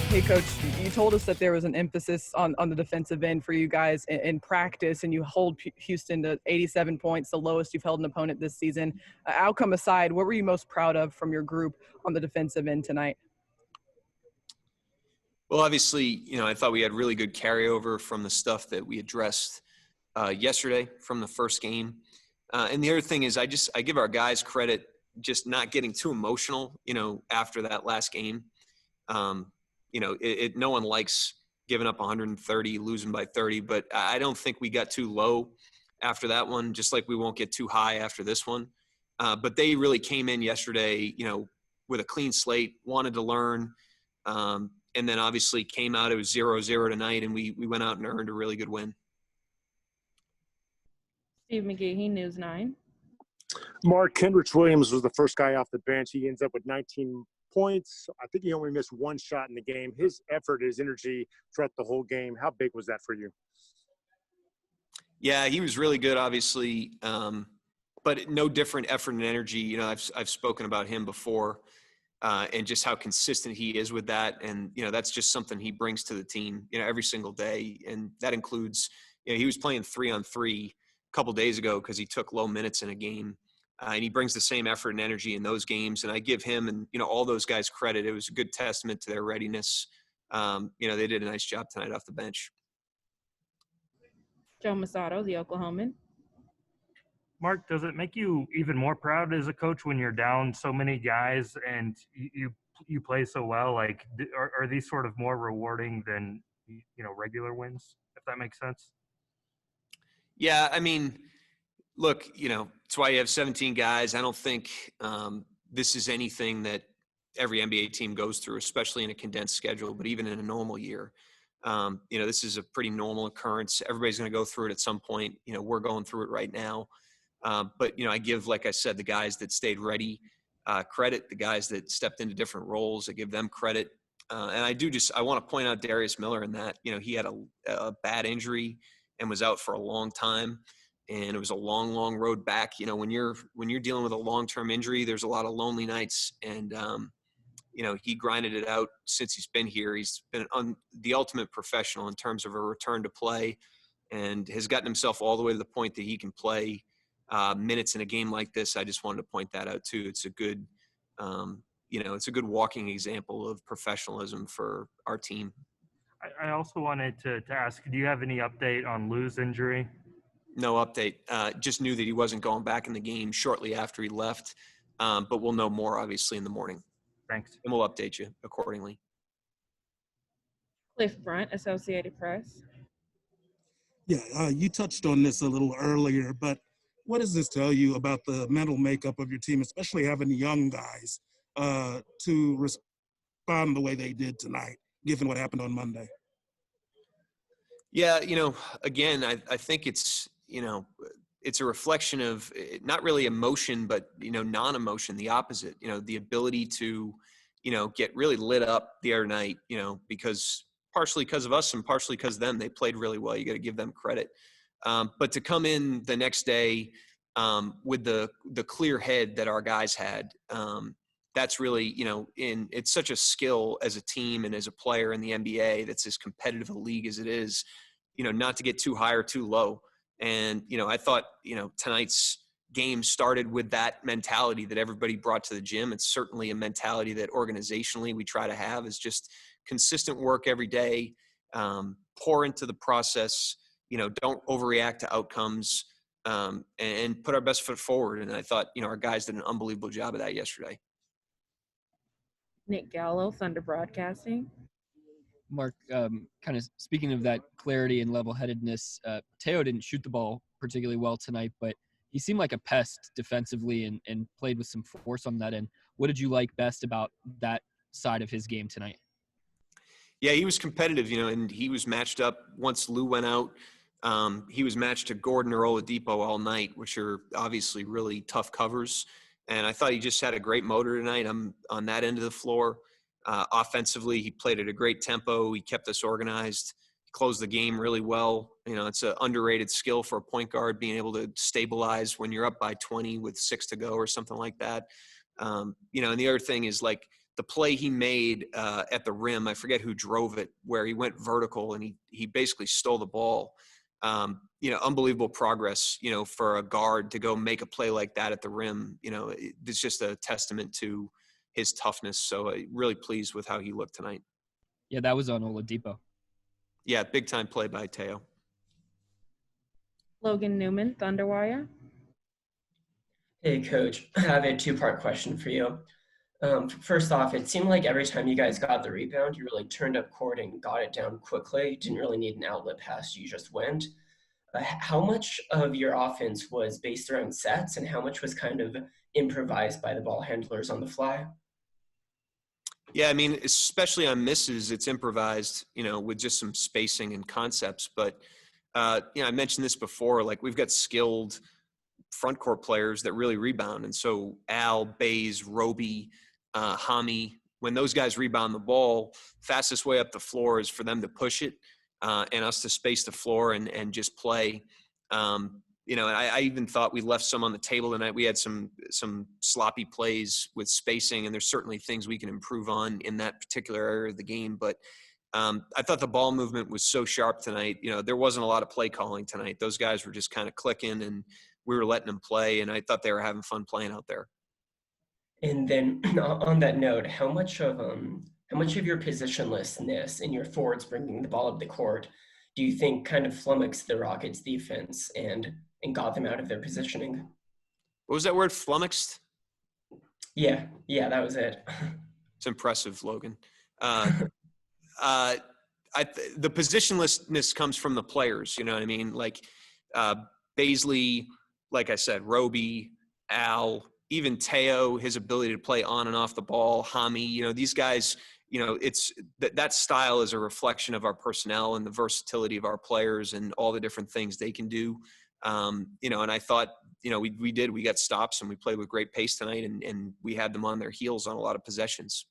Hey, Coach, you told us that there was an emphasis on the defensive end for you guys in practice, and you hold Houston to 87 points, the lowest you've held an opponent this season. Outcome aside, what were you most proud of from your group on the defensive end tonight? Well, obviously, I thought we had really good carryover from the stuff that we addressed yesterday from the first game. And the other thing is I give our guys credit just not getting too emotional, after that last game. No one likes giving up 130, losing by 30, but I don't think we got too low after that one, just like we won't get too high after this one. But they really came in yesterday, with a clean slate, wanted to learn, and then obviously came out, it was 0-0 tonight, and we went out and earned a really good win. Steve McGahee, News 9. Mark, Kendrick Williams was the first guy off the bench. He ends up with 19 points. I think he only missed one shot in the game. His effort, his energy throughout the whole game, how big was that for you? Yeah, he was really good, obviously, but no different effort and energy. I've spoken about him before, and just how consistent he is with that. And, that's just something he brings to the team, every single day. And that includes, he was playing 3-on-3 a couple days ago because he took low minutes in a game. And he brings the same effort and energy in those games. And I give him and, all those guys credit. It was a good testament to their readiness. They did a nice job tonight off the bench. Joe Masato, The Oklahoman. Mark, does it make you even more proud as a coach when you're down so many guys and you play so well? Like, are these sort of more rewarding than, regular wins, if that makes sense? Yeah, I mean, look, it's why you have 17 guys. I don't think this is anything that every NBA team goes through, especially in a condensed schedule, but even in a normal year. This is a pretty normal occurrence. Everybody's going to go through it at some point. We're going through it right now. But, I give, like I said, the guys that stayed ready credit, the guys that stepped into different roles, I give them credit. And I want to point out Darius Miller in that, he had a bad injury and was out for a long time. And it was a long, long road back. When you're dealing with a long-term injury, there's a lot of lonely nights. And, he grinded it out since he's been here. He's been the ultimate professional in terms of a return to play and has gotten himself all the way to the point that he can play minutes in a game like this. I just wanted to point that out too. It's a good, it's a good walking example of professionalism for our team. I also wanted to ask, do you have any update on Lou's injury? No update. Just knew that he wasn't going back in the game shortly after he left. But we'll know more, obviously, in the morning. Thanks. And we'll update you accordingly. Cliff Brunt, Associated Press. Yeah, you touched on this a little earlier, but what does this tell you about the mental makeup of your team, especially having young guys to respond the way they did tonight, given what happened on Monday? Yeah, again, I think it's, it's a reflection of not really emotion, but, non-emotion, the opposite, the ability to, get really lit up the other night, partially because of us and partially because of them. They played really well. You got to give them credit. But to come in the next day with the clear head that our guys had, that's really, it's such a skill as a team and as a player in the NBA that's as competitive a league as it is, not to get too high or too low. And, I thought, tonight's game started with that mentality that everybody brought to the gym. It's certainly a mentality that organizationally we try to have, is just consistent work every day, pour into the process, don't overreact to outcomes, and put our best foot forward. And I thought, our guys did an unbelievable job of that yesterday. Nick Gallo, Thunder Broadcasting. Mark, kind of speaking of that clarity and level-headedness, Teo didn't shoot the ball particularly well tonight, but he seemed like a pest defensively and played with some force on that end. What did you like best about that side of his game tonight? Yeah, he was competitive, and he was matched up once Lou went out. He was matched to Gordon or Oladipo all night, which are obviously really tough covers. And I thought he just had a great motor tonight on that end of the floor. Offensively, he played at a great tempo. He kept us organized. He closed the game really well. It's an underrated skill for a point guard, being able to stabilize when you're up by 20 with 6 to go or something like that. And the other thing is, like, the play he made at the rim, I forget who drove it, where he went vertical and he basically stole the ball. Unbelievable progress, for a guard to go make a play like that at the rim. It's just a testament to his toughness. So really pleased with how he looked tonight. Yeah, that was on Oladipo. Yeah, big time play by Teo. Logan Newman, Thunderwire. Hey, Coach. I have a two-part question for you. First off, it seemed like every time you guys got the rebound, you really turned up court and got it down quickly. You didn't really need an outlet pass. You just went. How much of your offense was based around sets and how much was kind of improvised by the ball handlers on the fly? Yeah, I mean, especially on misses, it's improvised, with just some spacing and concepts. But, I mentioned this before, like we've got skilled front court players that really rebound. And so Al, Bays, Roby, Hami, when those guys rebound the ball, fastest way up the floor is for them to push it and us to space the floor and just play. And I even thought we left some on the table tonight. We had some sloppy plays with spacing, and there's certainly things we can improve on in that particular area of the game. But I thought the ball movement was so sharp tonight. There wasn't a lot of play calling tonight. Those guys were just kind of clicking, and we were letting them play, and I thought they were having fun playing out there. And then on that note, how much of your positionlessness and your forwards bringing the ball up the court do you think kind of flummoxed the Rockets defense and got them out of their positioning? What was that word, flummoxed? Yeah, that was it. It's impressive, Logan. The positionlessness comes from the players, you know what I mean? Like Baisley, like I said, Roby, Al, even Teo, his ability to play on and off the ball, Hami, these guys, it's that style is a reflection of our personnel and the versatility of our players and all the different things they can do. And I thought, we got stops and we played with great pace tonight and we had them on their heels on a lot of possessions.